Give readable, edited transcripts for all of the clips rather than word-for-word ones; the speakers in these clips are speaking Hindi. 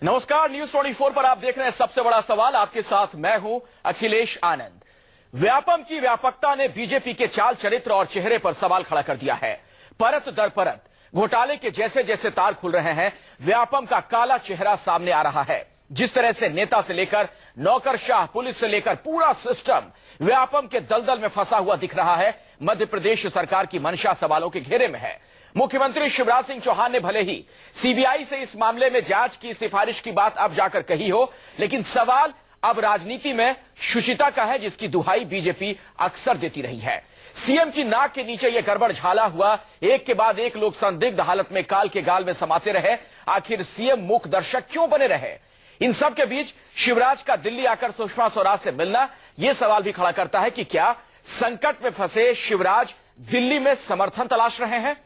नमस्कार, न्यूज 24 पर आप देख रहे हैं सबसे बड़ा सवाल। आपके साथ मैं हूं अखिलेश आनंद। व्यापम की व्यापकता ने बीजेपी के चाल चरित्र और चेहरे पर सवाल खड़ा कर दिया है। परत दर परत घोटाले के जैसे जैसे तार खुल रहे हैं, व्यापम का काला चेहरा सामने आ रहा है। जिस तरह से नेता से लेकर नौकरशाह, पुलिस से लेकर पूरा सिस्टम व्यापम के दलदल में फंसा हुआ दिख रहा है। मध्य प्रदेश सरकार की मंशा सवालों के घेरे में है। मुख्यमंत्री शिवराज सिंह चौहान ने भले ही सीबीआई से इस मामले में जांच की सिफारिश की बात अब जाकर कही हो, लेकिन सवाल अब राजनीति में शुचिता का है, जिसकी दुहाई बीजेपी अक्सर देती रही है। सीएम की नाक के नीचे यह गड़बड़ झाला हुआ, एक के बाद एक लोग संदिग्ध हालत में काल के गाल में समाते रहे। आखिर सीएम मूक दर्शक क्यों बने रहे? इन सब के बीच शिवराज का दिल्ली आकर सुषमा स्वराज से मिलना यह सवाल भी खड़ा करता है कि क्या संकट में फंसे शिवराज दिल्ली में समर्थन तलाश रहे हैं?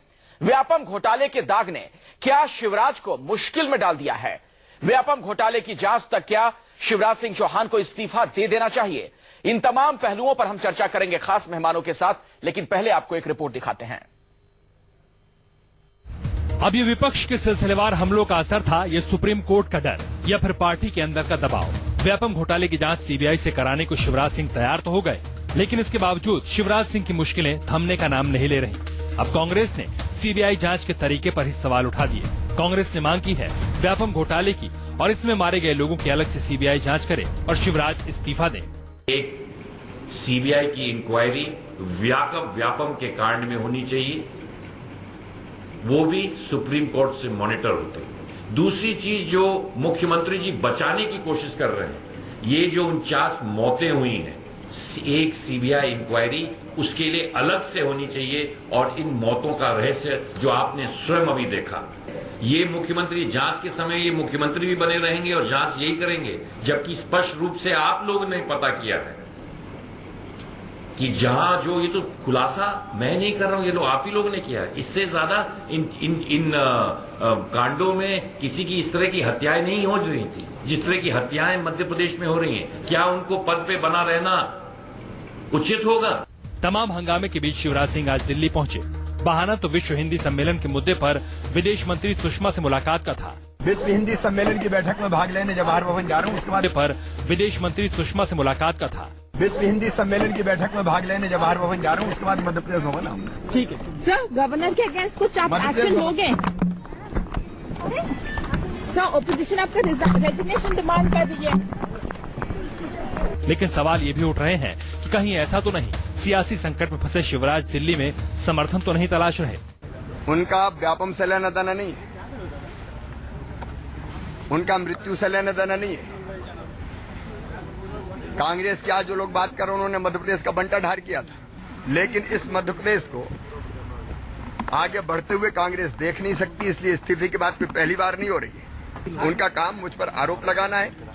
व्यापम घोटाले के दाग ने क्या शिवराज को मुश्किल में डाल दिया है? व्यापम घोटाले की जांच तक क्या शिवराज सिंह चौहान को इस्तीफा दे देना चाहिए? इन तमाम पहलुओं पर हम चर्चा करेंगे खास मेहमानों के साथ, लेकिन पहले आपको एक रिपोर्ट दिखाते हैं। अब ये विपक्ष के सिलसिलेवार हमलों का असर था, ये सुप्रीम कोर्ट का डर या फिर पार्टी के अंदर का दबाव? व्यापम घोटाले की जांच सीबीआई से कराने को शिवराज सिंह तैयार तो हो गए, लेकिन इसके बावजूद शिवराज सिंह की मुश्किलें थमने का नाम नहीं ले रही। अब कांग्रेस ने सीबीआई जांच के तरीके पर ही सवाल उठा दिए। कांग्रेस ने मांग की है व्यापम घोटाले की और इसमें मारे गए लोगों की अलग से सीबीआई जांच करे और शिवराज इस्तीफा दें। एक सीबीआई की इंक्वायरी व्यापम के कांड में होनी चाहिए, वो भी सुप्रीम कोर्ट से मॉनिटर होते। दूसरी चीज जो मुख्यमंत्री जी बचाने की कोशिश कर रहे हैं, ये जो 49 मौतें हुई हैं, एक सीबीआई इंक्वायरी उसके लिए अलग से होनी चाहिए। और इन मौतों का रहस्य जो आपने स्वयं अभी देखा, ये मुख्यमंत्री जांच के समय ये मुख्यमंत्री भी बने रहेंगे और जांच यही करेंगे, जबकि स्पष्ट रूप से आप लोगों ने पता किया है कि जहां जो ये तो खुलासा मैं नहीं कर रहा हूं, ये लोग आप ही लोगों ने किया है। इससे ज्यादा इन कांडों में किसी की इस तरह की हत्याएं नहीं हो रही थी जिस तरह की हत्याएं मध्य प्रदेश में हो रही हैं। क्या उनको पद पे बना रहना उचित होगा? तमाम हंगामे के बीच शिवराज सिंह आज दिल्ली पहुंचे। बहाना तो विश्व हिंदी सम्मेलन के मुद्दे पर विदेश मंत्री सुषमा से मुलाकात का था। विश्व हिंदी सम्मेलन की बैठक में भाग लेने जवाहर भवन जा रहा हूँ, उसके बाद पर विदेश मंत्री सुषमा से मुलाकात का था। विश्व हिंदी सम्मेलन की बैठक में भाग लेने जवाहर भवन जा रहा हूँ, उसके बाद मध्य प्रदेश भवन आऊंगा। ठीक है सर। गवर्नर के अगेंस्ट कुछ आप एक्शन लोगे? सर, ओपोजिशन आपका रेजिग्नेशन डिमांड कर रही है। लेकिन सवाल ये भी उठ रहे हैं कि कहीं ऐसा तो नहीं सियासी संकट में फंसे शिवराज दिल्ली में समर्थन तो नहीं तलाश रहे? उनका व्यापम से लेना देना नहीं है, उनका मृत्यु से लेना देना नहीं है। कांग्रेस के आज जो लोग बात कर रहे हैं, उन्होंने मध्य प्रदेश का बंटा ढार किया था, लेकिन इस मध्य प्रदेश को आगे बढ़ते हुए कांग्रेस देख नहीं सकती, इसलिए इस्तीफे की बात कोई पहली बार नहीं हो रही है। उनका काम मुझ पर आरोप लगाना है।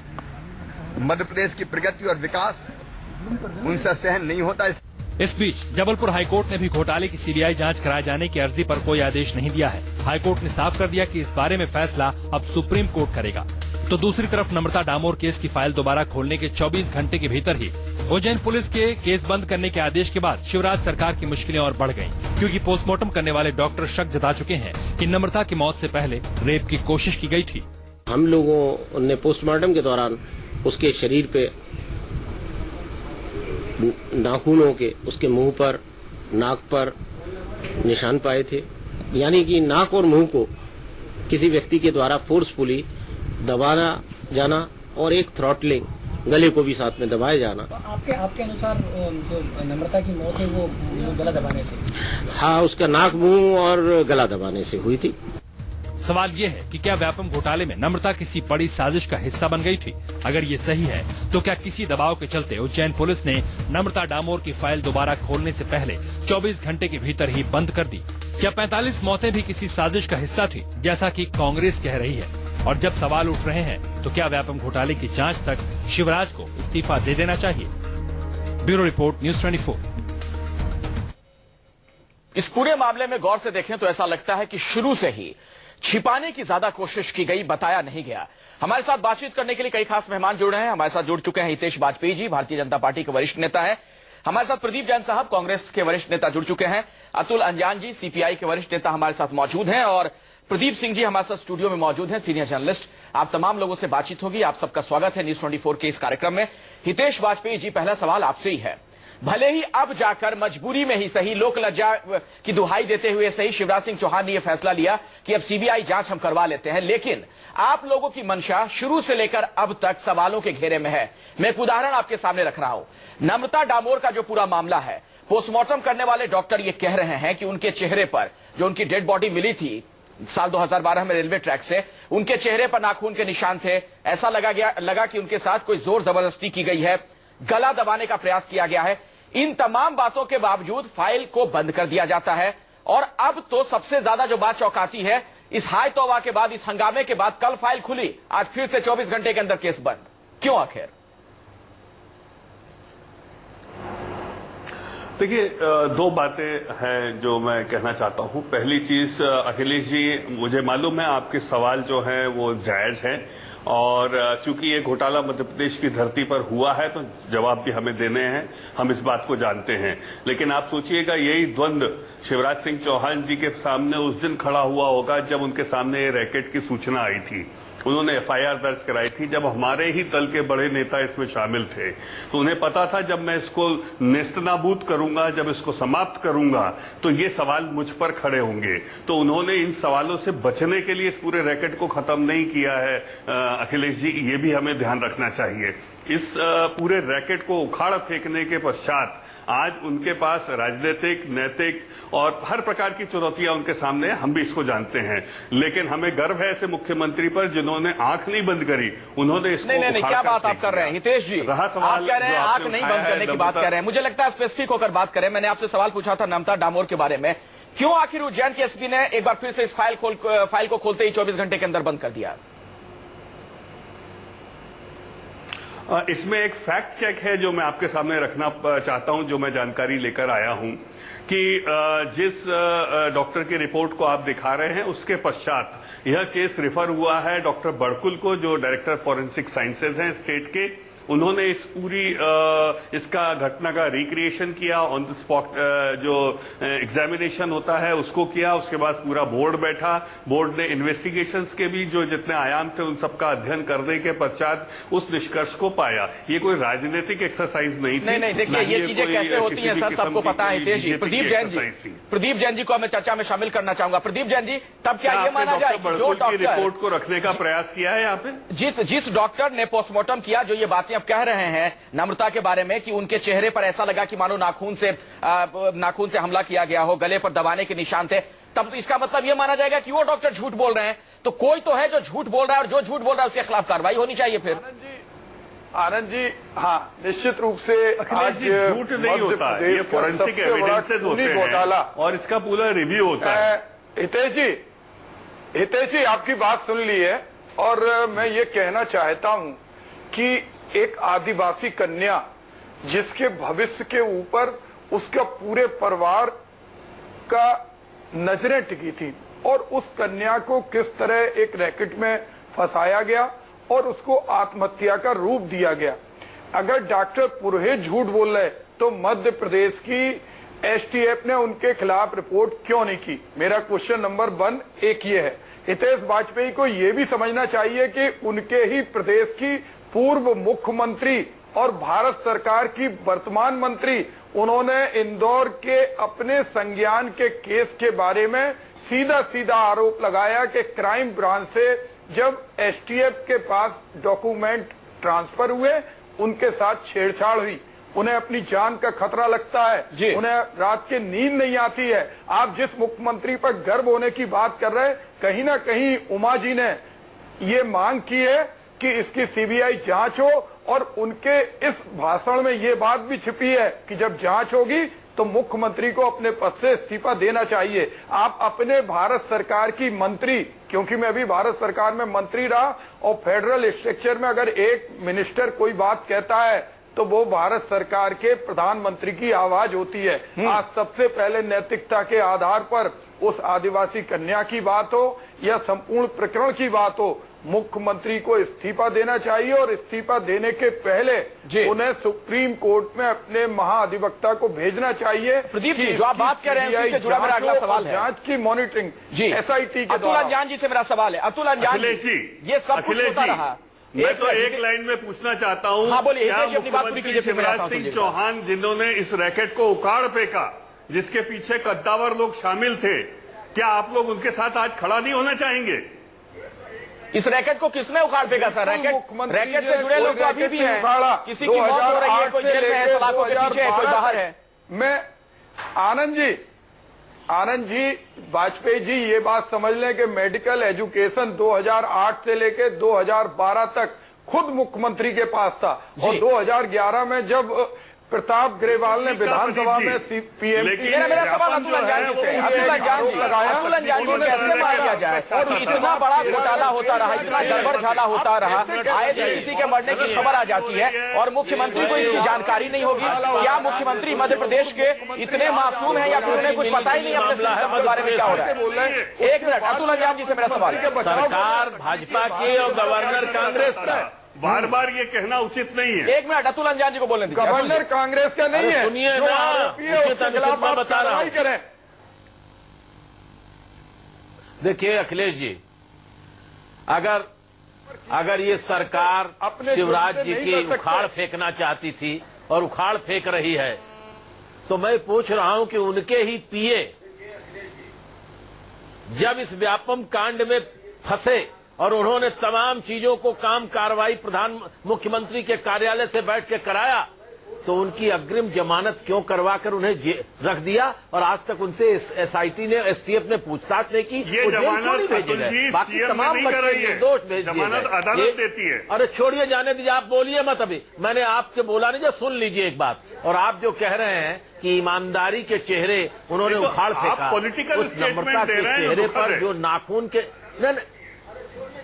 मध्य प्रदेश की प्रगति और विकास उनसे सहन नहीं होता। इस बीच जबलपुर हाईकोर्ट ने भी घोटाले की सीबीआई जांच कराए जाने की अर्जी पर कोई आदेश नहीं दिया है। हाईकोर्ट ने साफ कर दिया कि इस बारे में फैसला अब सुप्रीम कोर्ट करेगा। तो दूसरी तरफ नम्रता डामोर केस की फाइल दोबारा खोलने के 24 घंटे के भीतर ही उज्जैन पुलिस के केस बंद करने के आदेश के बाद शिवराज सरकार की मुश्किलें और बढ़ गयी, क्योंकि पोस्टमार्टम करने वाले डॉक्टर शक जता चुके हैं कि नम्रता की मौत से पहले रेप की कोशिश की गई थी। हम लोगों ने पोस्टमार्टम के दौरान उसके शरीर पे नाखूनों के, उसके मुंह पर, नाक पर निशान पाए थे, यानी कि नाक और मुंह को किसी व्यक्ति के द्वारा फोर्सफुली दबाना जाना और एक थ्रॉटलिंग, गले को भी साथ में दबाया जाना। तो आपके अनुसार जो नम्रता की मौत है वो गला दबाने से? हाँ, उसका नाक, मुंह और गला दबाने से हुई थी। सवाल ये है कि क्या व्यापम घोटाले में नम्रता किसी बड़ी साजिश का हिस्सा बन गई थी? अगर ये सही है तो क्या किसी दबाव के चलते उज्जैन पुलिस ने नम्रता डामोर की फाइल दोबारा खोलने से पहले 24 घंटे के भीतर ही बंद कर दी? क्या 45 मौतें भी किसी साजिश का हिस्सा थी, जैसा कि कांग्रेस कह रही है? और जब सवाल उठ रहे हैं तो क्या व्यापम घोटाले की जांच तक शिवराज को इस्तीफा दे देना चाहिए? Bureau report, news 24। इस पूरे मामले में गौर से देखें तो ऐसा लगता है कि शुरू से ही छिपाने की ज्यादा कोशिश की गई, बताया नहीं गया। हमारे साथ बातचीत करने के लिए कई खास मेहमान जुड़ रहे हैं। हमारे साथ जुड़ चुके हैं हितेश वाजपेयी जी, भारतीय जनता पार्टी के वरिष्ठ नेता है। हमारे साथ प्रदीप जैन साहब कांग्रेस के वरिष्ठ नेता जुड़ चुके हैं। अतुल अंजान जी सीपीआई के वरिष्ठ नेता हमारे साथ मौजूद हैं और प्रदीप सिंह जी हमारे साथ स्टूडियो में मौजूद हैं, सीनियर जर्नलिस्ट। आप तमाम लोगों से बातचीत होगी। आप सबका स्वागत है न्यूज 24 के इस कार्यक्रम में। हितेश वाजपेयी जी, पहला सवाल आपसे ही है। भले ही अब जाकर मजबूरी में ही सही, लोक लज्जा की दुहाई देते हुए सही, शिवराज सिंह चौहान ने यह फैसला लिया कि अब सीबीआई जांच हम करवा लेते हैं, लेकिन आप लोगों की मंशा शुरू से लेकर अब तक सवालों के घेरे में है। मैं एक उदाहरण आपके सामने रख रहा हूं। नम्रता डामोर का जो पूरा मामला है, पोस्टमार्टम करने वाले डॉक्टर ये कह रहे हैं कि उनके चेहरे पर जो उनकी डेड बॉडी मिली थी साल 2012 में रेलवे ट्रैक से, उनके चेहरे पर नाखून के निशान थे। ऐसा लगा कि उनके साथ कोई जोर जबरदस्ती की गई है, गला दबाने का प्रयास किया गया है। इन तमाम बातों के बावजूद फाइल को बंद कर दिया जाता है। और अब तो सबसे ज्यादा जो बात चौंकाती है, इस हाय तौबा के बाद, इस हंगामे के बाद कल फाइल खुली, आज फिर से 24 घंटे के अंदर केस बंद। क्यों आखिर? देखिए, दो बातें हैं जो मैं कहना चाहता हूं। पहली चीज, अखिलेश जी, मुझे मालूम है आपके सवाल जो हैं वो जायज हैं और चूंकि ये घोटाला मध्य प्रदेश की धरती पर हुआ है तो जवाब भी हमें देने हैं, हम इस बात को जानते हैं। लेकिन आप सोचिएगा, यही द्वंद्व शिवराज सिंह चौहान जी के सामने उस दिन खड़ा हुआ होगा जब उनके सामने ये रैकेट की सूचना आई थी। उन्होंने एफआईआर दर्ज कराई थी जब हमारे ही दल के बड़े नेता इसमें शामिल थे। तो उन्हें पता था जब मैं इसको नेस्तनाबूद करूंगा, जब इसको समाप्त करूंगा, तो ये सवाल मुझ पर खड़े होंगे। तो उन्होंने इन सवालों से बचने के लिए इस पूरे रैकेट को खत्म नहीं किया है। अखिलेश जी, ये भी हमें ध्यान रखना चाहिए। इस पूरे रैकेट को उखाड़ फेंकने के पश्चात आज उनके पास राजनीतिक, नैतिक और हर प्रकार की चुनौतियां उनके सामने, हम भी इसको जानते हैं। लेकिन हमें गर्व है ऐसे मुख्यमंत्री पर जिन्होंने आंख नहीं बंद करी, उन्होंने इसको नहीं, क्या बात आप कर रहे हैं हितेश जी? आप कह रहे हैं आंख नहीं बंद करने की बात कर रहे हैं। मुझे लगता है स्पेसिफिक होकर बात करें। मैंने आपसे सवाल पूछा था नम्रता डामोर के बारे में, क्यों आखिर उज्जैन के एसपी ने एक बार फिर से इस फाइल को खोलते ही 24 घंटे के अंदर बंद कर दिया? इसमें एक फैक्ट चेक है जो मैं आपके सामने रखना चाहता हूं, जो मैं जानकारी लेकर आया हूं कि जिस डॉक्टर की रिपोर्ट को आप दिखा रहे हैं उसके पश्चात यह केस रिफर हुआ है डॉक्टर बड़कुल को, जो डायरेक्टर फॉरेंसिक साइंसेज हैं स्टेट के। उन्होंने इस पूरी इसका घटना का रिक्रिएशन किया, ऑन द स्पॉट जो एग्जामिनेशन होता है उसको किया। उसके बाद पूरा बोर्ड बैठा, बोर्ड ने इन्वेस्टिगेशंस के भी जो जितने आयाम थे उन सबका अध्ययन करने के पश्चात उस निष्कर्ष को पाया। ये कोई राजनीतिक एक्सरसाइज नहीं थी। नहीं, देखिए ये चीजें कैसे होती हैं सर, सबको पता है हितेश जी। प्रदीप जैन जी को मैं चर्चा में शामिल करना चाहूंगा। प्रदीप जैन जी, तब क्या ये माना जाए कि जो डॉक्टर रिपोर्ट को रखने का प्रयास किया है यहाँ पे, जिस डॉक्टर ने पोस्टमार्टम किया, जो ये बातें अब कह रहे हैं नम्रता के बारे में कि उनके चेहरे पर ऐसा लगा कि मानो नाखून से हमला किया गया हो, गले पर दबाने के निशान थे, तब इसका मतलब यह माना जाएगा कि वो डॉक्टर झूठ बोल रहे हैं। तो कोई तो है जो झूठ बोल रहा है और जो झूठ बोल रहा है उसके खिलाफ कार्रवाई होनी चाहिए। फिर आनंद जी, हाँ, निश्चित रूप से आज झूठ नहीं होता, ये फोरेंसिक एविडेंसेस होते हैं और इसका पूरा रिव्यू होता है। हितेश जी, आपकी बात सुन ली है और मैं ये कहना चाहता हूं कि एक आदिवासी कन्या जिसके भविष्य के ऊपर उसका पूरे परिवार का नजरें टिकी थी और उस कन्या को किस तरह एक रैकेट में फंसाया गया और उसको आत्महत्या का रूप दिया गया। अगर डॉक्टर पुरोहित झूठ बोल रहे तो मध्य प्रदेश की एसटीएफ ने उनके खिलाफ रिपोर्ट क्यों नहीं की? मेरा क्वेश्चन नंबर 1 एक ये है। हितेश वाजपेयी को यह भी समझना चाहिए कि उनके ही प्रदेश की पूर्व मुख्यमंत्री और भारत सरकार की वर्तमान मंत्री, उन्होंने इंदौर के अपने संज्ञान के केस के बारे में सीधा आरोप लगाया कि क्राइम ब्रांच से जब एसटीएफ के पास डॉक्यूमेंट ट्रांसफर हुए, उनके साथ छेड़छाड़ हुई, उन्हें अपनी जान का खतरा लगता है, उन्हें रात की नींद नहीं आती है। आप जिस मुख्यमंत्री पर गर्व होने की बात कर रहे हैं, कहीं ना कहीं उमा जी ने ये मांग की है कि इसकी सीबीआई जांच हो और उनके इस भाषण में ये बात भी छिपी है कि जब जांच होगी तो मुख्यमंत्री को अपने पद से इस्तीफा देना चाहिए। आप अपने भारत सरकार की मंत्री, क्योंकि मैं भी भारत सरकार में मंत्री रहा, और फेडरल स्ट्रक्चर में अगर एक मिनिस्टर कोई बात कहता है तो वो भारत सरकार के प्रधानमंत्री की आवाज होती है। आज सबसे पहले नैतिकता के आधार पर उस आदिवासी कन्या की बात हो या संपूर्ण प्रकरण की बात हो, मुख्यमंत्री को इस्तीफा देना चाहिए और इस्तीफा देने के पहले उन्हें सुप्रीम कोर्ट में अपने महाधिवक्ता को भेजना चाहिए। प्रदीप जी, जो आप बात कर रहे हैं उससे जुड़ा मेरा अगला सवाल है। जांच की मॉनिटरिंग जी SIT के अतुल अंजान जी से मेरा सवाल है। अतुल अंजान जी, ये सब कुछ होता रहा, मैं तो एक लाइन में पूछना चाहता हूं। हाँ बोलिए, क्या अपनी बात पूरी कीजिए। शिवराज सिंह चौहान जिन्होंने इस रैकेट को उखाड़ फेंका, जिसके पीछे कद्दावर लोग शामिल थे, क्या आप लोग उनके साथ आज खड़ा नहीं होना चाहेंगे? इस रैकेट को किसने उखाड़ फेंका सर? रैकेट से जुड़े लोग तो अभी भी हैं, किसी की मौत हो रही है, कोई जेल में है, सलाखों के पीछे है, कोई बाहर है। मैं आनंद जी वाजपेयी जी ये बात समझ लें कि मेडिकल एजुकेशन 2008 से लेके 2012 तक खुद मुख्यमंत्री के पास था और 2011 में जब प्रताप ग्रेवाल ने विधानसभा में मेरा सवाल अतुल अंजान जी से। अतुल अंजान जी कैसे मान लिया जाए और इतना बड़ा घोटाला होता रहा, इतना गड़बड़ झाला होता रहा, आए दिन किसी के मरने की खबर आ जाती है और मुख्यमंत्री को इसकी जानकारी नहीं होगी? क्या मुख्यमंत्री मध्य प्रदेश के इतने मासूम है या फिर उन्हें कुछ पता ही नहीं अपने सिस्टम के बारे में क्या हो रहा है? एक मिनट, अतुल अंजान जी से मेरा सवाल है। सरकार भाजपा की और गवर्नर कांग्रेस का, बार बार ये कहना उचित नहीं है। एक मिनट, अतुल अंजान जी को बोलने दीजिए। गवर्नर कांग्रेस का नहीं है, सुनिए ना, मैं बता रहा हूं। देखिए अखिलेश जी, अगर ये सरकार शिवराज जी की उखाड़ फेंकना चाहती थी और उखाड़ फेंक रही है, तो मैं पूछ रहा हूं कि उनके ही पीए जब इस व्यापम कांड में फंसे और उन्होंने तमाम चीजों को काम कार्रवाई मुख्यमंत्री के कार्यालय से बैठ के कराया, तो उनकी अग्रिम जमानत क्यों करवाकर उन्हें रख दिया और आज तक उनसे SIT ने STF ने पूछताछ नहीं की? ये जमानत भेजे गए, बाकी तमाम बच्चे निर्दोष भेज दिए गए। अदालत देती है। अरे छोड़िए, जाने दीजिए, आप बोलिए मत। अभी मैंने आपके बोला नहीं, जो सुन लीजिए एक बात। और आप जो कह रहे हैं कि ईमानदारी के चेहरे उन्होंने उखाड़ फेंका, उस नम्रता के चेहरे पर जो नाखून के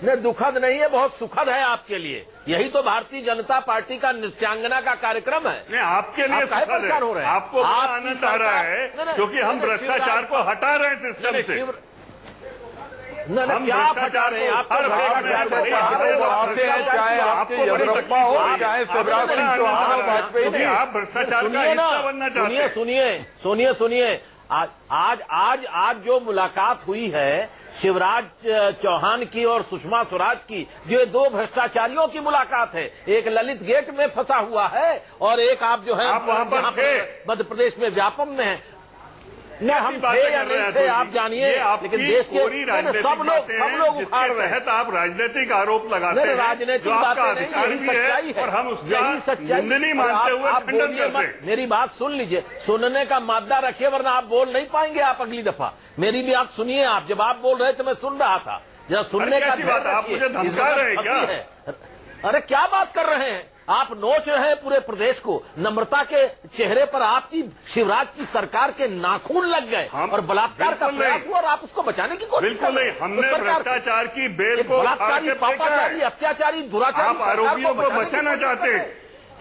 न दुखद नहीं है, बहुत सुखद है आपके लिए। यही तो भारतीय जनता पार्टी का नृत्यांगना का कार्यक्रम है। नहीं, आपके लिए आप परेशान हो रहे हैं, आपको आनंद आ रहा है क्योंकि हम भ्रष्टाचार को हटा रहे हैं सिस्टम से। क्या आप हटा रहे हैं? आप चाहे आपके येदियुरप्पा हो, चाहे शिवराज सिंह चौहान हो, वाजपेयी, आप भ्रष्टाचार का हिस्सा बनना चाहते हैं। सुनिए, आज जो मुलाकात हुई है शिवराज चौहान की और सुषमा स्वराज की, जो ये दो भ्रष्टाचारियों की मुलाकात है, एक ललित गेट में फंसा हुआ है और एक आप जो है वहां पर मध्य प्रदेश में व्यापम में है। न हम थे या नहीं थे आप जानिए, लेकिन देश के सब लोग उखाड़ रहे हैं। आप राजनीतिक आरोप लगाते हैं, राजनीतिक बातें नहीं, यही सच्चाई है और हम यही सच्चाई नहीं मानते हुए खंडन करते हैं। मेरी बात सुन लीजिए, सुनने का मादा रखिए, वरना आप बोल नहीं पाएंगे। आप अगली दफा मेरी भी आप सुनिए। आप जब आप बोल रहे थे मैं सुन रहा था, जरा सुनने का ध्यान आप मुझे धमका रहे हैं क्या? अरे क्या बात कर रहे हैं आप? नोच रहे हैं पूरे प्रदेश को। नम्रता के चेहरे पर आपकी शिवराज की सरकार के नाखून लग गए और बलात्कार का प्रयास हुआ और आप उसको बचाने की कोशिश कर रहे हैं। हमने भ्रष्टाचार की बेल को बलात्कारी, पापाचारी, अत्याचारी, दुराचारी आरोपियों को बचाना चाहते हैं।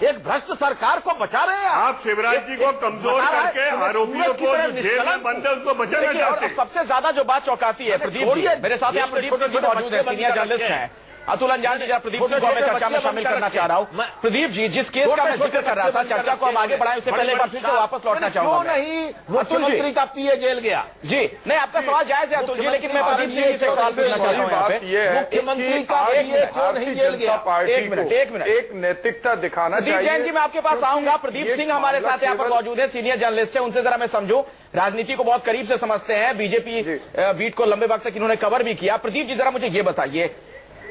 एक भ्रष्ट सरकार को बचा रहे हैं आप। शिवराज जी को कमजोर करके आरोपियों को जेल में बंद है उनको बचाना चाहते हैं। सबसे ज्यादा जो बात चौंकाती है, प्रदीप जी मेरे साथ यहाँ प्रदीप जी मौजूद है, सीनियर जर्नलिस्ट हैं। अतुल अंजान जी, प्रदीप सिंह को मैं चर्चा में शामिल करना चाह रहा हूँ। प्रदीप जी, जिस केस का मैं जिक्र कर रहा था, चर्चा को हम आगे बढ़ाएं उससे पहले एक बार फिर से वापस लौटना चाहूंगा। क्यों नहीं मुख्यमंत्री का पीए जेल गया? जी नहीं, आपका सवाल जायज है अतुल जी, लेकिन मैं प्रदीप जी से सवाल पूछना चाहता हूँ यहाँ पे। मुख्यमंत्री का पीए क्यों नहीं जेल गया? एक मिनट, एक नैतिकता दिखाना चाहिए। प्रदीप जैन जी, मैं आपके पास आऊंगा। प्रदीप सिंह हमारे साथ यहाँ पर मौजूद है, सीनियर जर्नलिस्ट है, उनसे जरा मैं समझूं, राजनीति को बहुत करीब से समझते हैं, बीजेपी बीट को लंबे वक्त तक इन्होंने कवर भी किया। प्रदीप जी, जरा मुझे ये बताइए,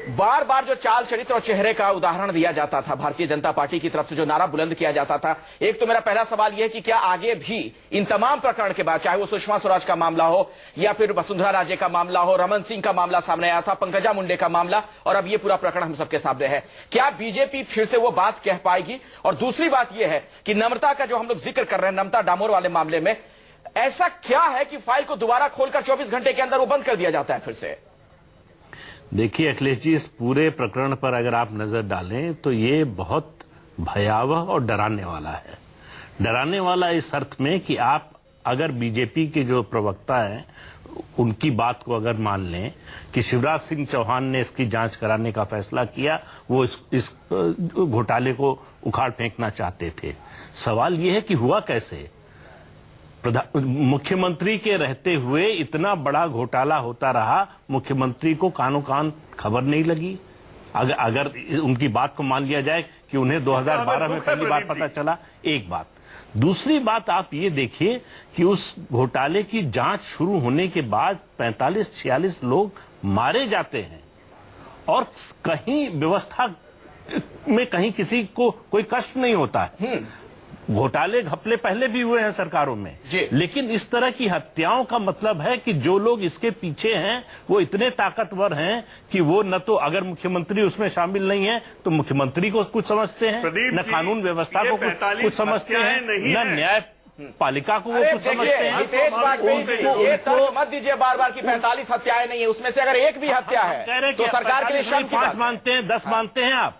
बार बार जो चाल चरित्र और चेहरे का उदाहरण दिया जाता था भारतीय जनता पार्टी की तरफ से, जो नारा बुलंद किया जाता था, एक तो मेरा पहला सवाल यह है कि क्या आगे भी इन तमाम प्रकरण के बाद, चाहे वो सुषमा स्वराज का मामला हो या फिर वसुंधरा राजे का मामला हो, रमन सिंह का मामला सामने आया था, पंकजा मुंडे का मामला, और अब ये पूरा प्रकरण हम सबके सामने है, क्या बीजेपी फिर से वो बात कह पाएगी? और दूसरी बात यह है कि नम्रता का जो हम लोग जिक्र कर रहे हैं, नम्रता डामोर वाले मामले में, ऐसा क्या है कि फाइल को दोबारा खोलकर 24 घंटे के अंदर वो बंद कर दिया जाता है फिर से? देखिए अखिलेश जी, इस पूरे प्रकरण पर अगर आप नजर डालें तो ये बहुत भयावह और डराने वाला है। डराने वाला इस अर्थ में कि आप अगर बीजेपी के जो प्रवक्ता हैं उनकी बात को अगर मान लें कि शिवराज सिंह चौहान ने इसकी जांच कराने का फैसला किया, वो इस घोटाले को उखाड़ फेंकना चाहते थे। सवाल यह है कि हुआ कैसे? मुख्यमंत्री के रहते हुए इतना बड़ा घोटाला होता रहा, मुख्यमंत्री को कानों कान खबर नहीं लगी। अगर उनकी बात को मान लिया जाए कि उन्हें 2012 में पहली बार पता चला, एक बात। दूसरी बात आप ये देखिए कि उस घोटाले की जांच शुरू होने के बाद 45-46 लोग मारे जाते हैं और कहीं व्यवस्था में कहीं किसी को कोई कष्ट नहीं होता है। घोटाले घपले पहले भी हुए हैं सरकारों में, लेकिन इस तरह की हत्याओं का मतलब है कि जो लोग इसके पीछे हैं वो इतने ताकतवर हैं कि वो न तो, अगर मुख्यमंत्री उसमें शामिल नहीं है तो मुख्यमंत्री को कुछ समझते हैं, न कानून व्यवस्था को कुछ समझते हैं, न न्याय पालिका को वो कुछ समझते हैं। हितेश वाजपेयी जी, ये तर्क मत दीजिए बार बार कि 45 हत्याएं नहीं है, उसमें से अगर एक भी हत्या है तो सरकार के लिए शर्म की बात है। 5 मानते हैं, 10 मानते हैं आप।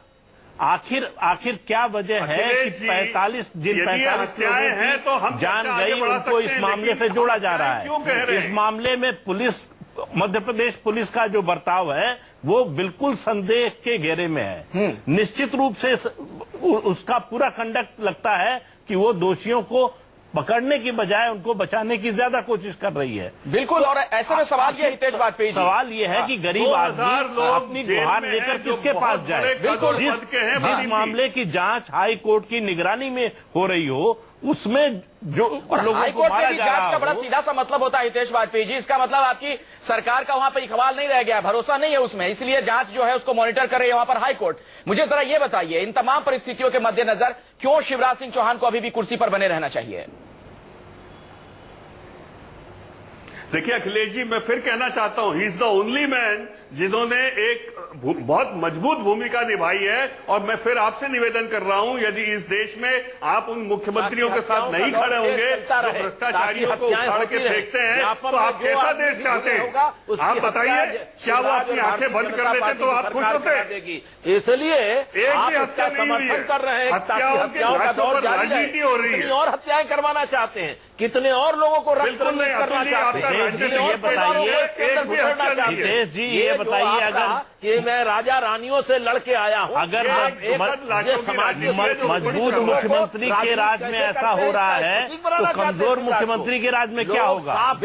आखिर क्या वजह है कि 45 लोगों हैं तो हम जान गई, उनको इस मामले से जोड़ा जा रहा है। इस मामले में पुलिस, मध्य प्रदेश पुलिस का जो बर्ताव है वो बिल्कुल संदेह के घेरे में है। निश्चित रूप से उसका पूरा कंडक्ट लगता है कि वो दोषियों को पकड़ने की बजाय उनको बचाने की ज्यादा कोशिश कर रही है। बिल्कुल, और ऐसे में सवाल ये हितेश वाजपेयी जी, सवाल ये है कि गरीब आदमी अपनी गुहार लेकर किसके पास जाए? बिल्कुल, जिस मामले की जांच हाई कोर्ट की निगरानी में हो रही हो, उसमें जो लोगों को मारा जा रहा जांच का बड़ा सीधा सा मतलब होता है हितेश वाजपेयी जी, इसका मतलब आपकी सरकार का वहां पर इकबाल नहीं रह गया, भरोसा नहीं है उसमें, इसलिए जांच जो है उसको मॉनिटर कर रही है वहां पर हाई कोर्ट। मुझे जरा ये बताइए, इन तमाम परिस्थितियों के मद्देनजर क्यों शिवराज सिंह चौहान को अभी भी कुर्सी पर बने रहना चाहिए? देखिए अखिलेश जी, मैं फिर कहना चाहता हूं, he is the only man जिन्होंने एक बहुत मजबूत भूमिका निभाई है। और मैं फिर आपसे निवेदन कर रहा हूं, यदि इस देश में आप उन मुख्यमंत्रियों के साथ नहीं खड़े होंगे जो भ्रष्टाचारियों को उखाड़ के फेंकते हैं, तो आप कैसा देश चाहते हैं? आप बताइए, क्या वो अपनी आंखें बंद कर देते तो आप खुश होते? इसलिए एक भी हत्या समर्थन कर रहे हैं, हत्याओं का दौर जारी है, और हत्याएं करवाना चाहते हैं, कितने और लोगों को रक्त करना चाहते हैं, ये बताइए जी, ये बताइए, अगर कि मैं राजा रानियों से लड़के आया हूं, अगर मजबूत मुख्यमंत्री के राज में ऐसा हो रहा है तो कमजोर मुख्यमंत्री के राज में क्या होगा?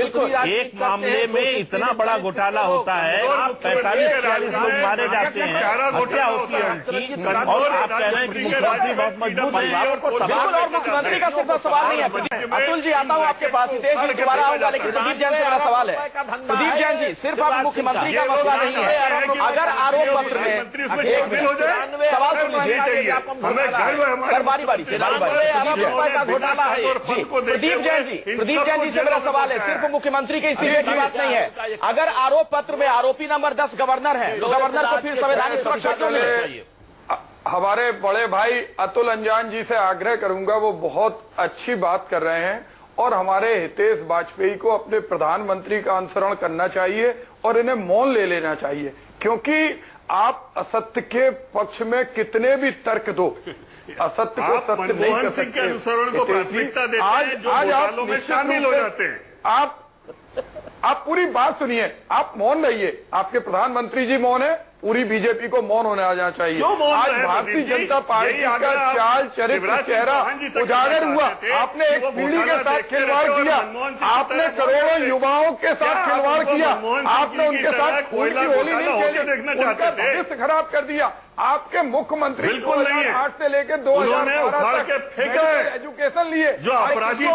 एक मामले में इतना बड़ा घोटाला होता है, 45-46 लोग मारे जाते हैं, हत्या होती है उनकी, और आप कह रहे हैं कि मुख्यमंत्री बहुत मजबूत है। और मुख्यमंत्री का सिर्फ सवाल नहीं है। अतुल जी, आता हूं आपके पास, हितेश जी दोबारा आऊंगा, लेकिन प्रदीप जैन से मेरा सवाल है। प्रदीप जैन जी, सिर्फ अब मुख्यमंत्री का मसला नहीं है, अगर आरोप पत्र में सवाल सुन लीजिए, सर बारी बारी से अरब रुपए का घोटाला है। प्रदीप जैन जी से मेरा सवाल है, सिर्फ मुख्यमंत्री के इस्तीफे की बात नहीं है, अगर आरोप पत्र में आरोपी नंबर 10 गवर्नर है तो गवर्नर को फिर संवैधानिक सुरक्षा क्यों मिलनी चाहिए? हमारे बड़े भाई अतुल अंजान जी से आग्रह करूंगा, वो बहुत अच्छी बात कर रहे हैं और हमारे हितेश वाजपेयी को अपने प्रधानमंत्री का अनुसरण करना चाहिए और इन्हें मौन ले लेना चाहिए, क्योंकि आप असत्य के पक्ष में कितने भी तर्क दो, असत्य को सत्य नहीं कर सकते। के अनुसरण को प्राथमिकता देते हैं, जो घोटालों में शामिल हो जाते हैं। आप पूरी बात सुनिए, आप मौन रहिए, आपके प्रधानमंत्री जी मौन है, पूरी बीजेपी को मौन होने आ जाना चाहिए। आज भारतीय जनता पार्टी का चाल चरित्र चेहरा उजागर हुआ, आपने एक पीढ़ी के साथ खिलवाड़ किया, आपने करोड़ों युवाओं के साथ खिलवाड़ किया, आपने उनके साथ खून की होली नहीं खेली, उनका भविष्य खराब कर दिया। आपके मुख्यमंत्री 2008 से लेकर 2012 तक एजुकेशन लिए, जो अपराधी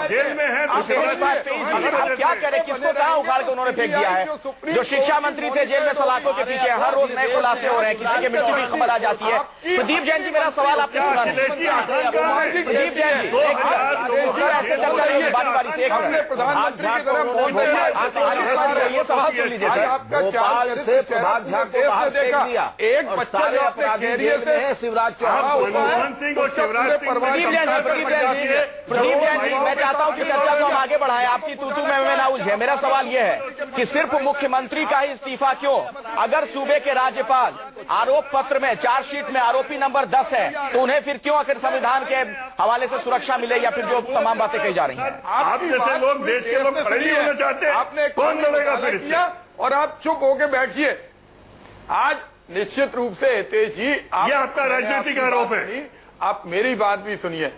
जेल में है, आप क्या करें, किसको कहाँ उखाड़ के उन्होंने फेंक दिया है? जो शिक्षा मंत्री थे जेल में सलाखों के पीछे, हर रोज नए खुलासे हो रहे हैं, किसी के मृत्यु की खबर आ जाती है। प्रदीप जैन जी, मेरा सवाल आपने सुना नहीं। प्रदीप जैन जी, सर ऐसे चर्चा नहीं है, बारी बारी से एक ये सवाल सुन लीजिए सर। भोपाल से प्रभात झा को बाहर फेंक दिया, एक बच्चा जो अपराधी जेल में है शिवराज चौहान, मनमोहन सिंह और शिवराज सिंह। प्रदीप जैन जी, मैं चाहता हूं कि चर्चा को हम आगे बढ़ाएं, आपसी तू मैं ना उलझे। मेरा सवाल यह है कि सिर्फ मुख्यमंत्री का ही इस्तीफा क्यों? अगर सूबे के राज्यपाल आरोप पत्र में, चार्जशीट में आरोपी नंबर 10 है, तो उन्हें फिर क्यों आखिर संविधान के हवाले से सुरक्षा मिले या फिर जो तमाम बातें कही जा रही हैं? आप जैसे लोग, देश के लोग खड़े नहीं होना चाहते, आपने कौन लड़ेगा फिर इससे? और आप चुप होके बैठिए। आज निश्चित रूप से हितेश जी, ये आपका राजनीतिक आरोप है। आप मेरी बात भी सुनिए।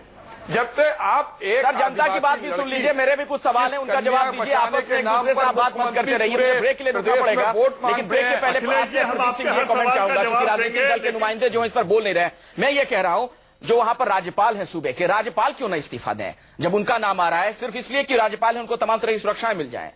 जब तक आप एक सर जनता की बात भी सुन लीजिए, मेरे भी कुछ सवाल हैं, उनका जवाब दीजिए। आपस में एक दूसरे से आप बात मत करते रहिए, मुझे ब्रेक के लिए रुकना पड़ेगा, लेकिन ब्रेक के पहले आपसे प्रदीप सिंह जी कमेंट चाहूंगा, क्योंकि राजनीतिक दल के नुमाइंदे जो इस पर बोल नहीं रहे। मैं ये कह रहा हूं, जो वहां पर राज्यपाल हैं सूबे के, राज्यपाल क्यों न इस्तीफा दें जब उनका नाम आ रहा है? सिर्फ इसलिए कि राज्यपाल है, उनको तमाम तरह की सुरक्षाएं मिल जाए।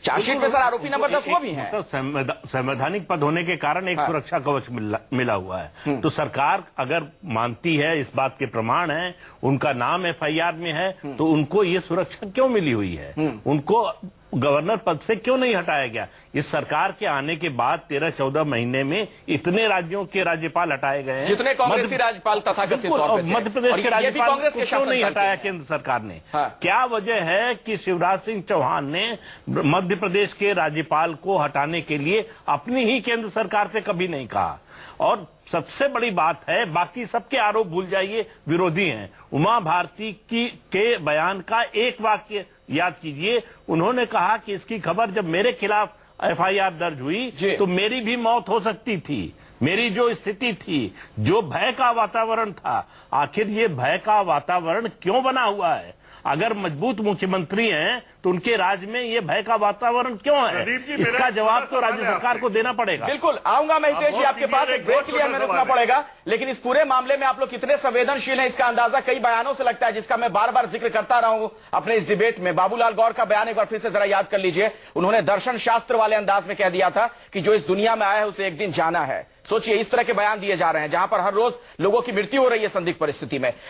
चार्जशीट में सर आरोपी नंबर 10 वो भी है। तो संवैधानिक पद होने के कारण एक सुरक्षा कवच मिला हुआ है। तो सरकार अगर मानती है, इस बात के प्रमाण है, उनका नाम एफआईआर में है, तो उनको ये सुरक्षा क्यों मिली हुई है? उनको गवर्नर पद से क्यों नहीं हटाया गया? इस सरकार के आने के बाद 13-14 महीने में इतने राज्यों के राज्यपाल हटाए गए हैं, जितने कांग्रेसी राज्यपाल तथाकथित तौर पे थे। मध्य प्रदेश के राज्यपाल कांग्रेस के क्यों नहीं हटाया केंद्र सरकार ने? क्या वजह है कि शिवराज सिंह चौहान ने मध्य प्रदेश के राज्यपाल को हटाने के लिए अपनी ही केंद्र सरकार से कभी नहीं कहा? और सबसे बड़ी बात है, बाकी सबके आरोप भूल जाइए, विरोधी हैं। उमा भारती के बयान का एक वाक्य याद कीजिए। उन्होंने कहा कि इसकी खबर जब मेरे खिलाफ एफआईआर दर्ज हुई तो मेरी भी मौत हो सकती थी। मेरी जो स्थिति थी, जो भय का वातावरण था, आखिर ये भय का वातावरण क्यों बना हुआ है? अगर मजबूत मुख्यमंत्री हैं तो उनके राज्य में ये भय का वातावरण क्यों है? इसका जवाब तो राज्य सरकार को देना पड़ेगा। बिल्कुल आऊंगा मैं हितेश जी आपके पास, एक ब्रेक के लिए हमें रुकना पड़ेगा, लेकिन इस पूरे मामले में आप लोग कितने संवेदनशील हैं इसका अंदाजा कई बयानों से लगता है, जिसका मैं बार बार जिक्र करता रहा हूं अपने इस डिबेट में। बाबूलाल गौर का बयान एक बार फिर से जरा याद कर लीजिए। उन्होंने दर्शन शास्त्र वाले अंदाज में कह दिया था कि जो इस दुनिया में आया है उसे एक दिन जाना है। सोचिए, इस तरह के बयान दिए जा रहे हैं जहां पर हर रोज लोगों की मृत्यु हो रही है संदिग्ध परिस्थिति में।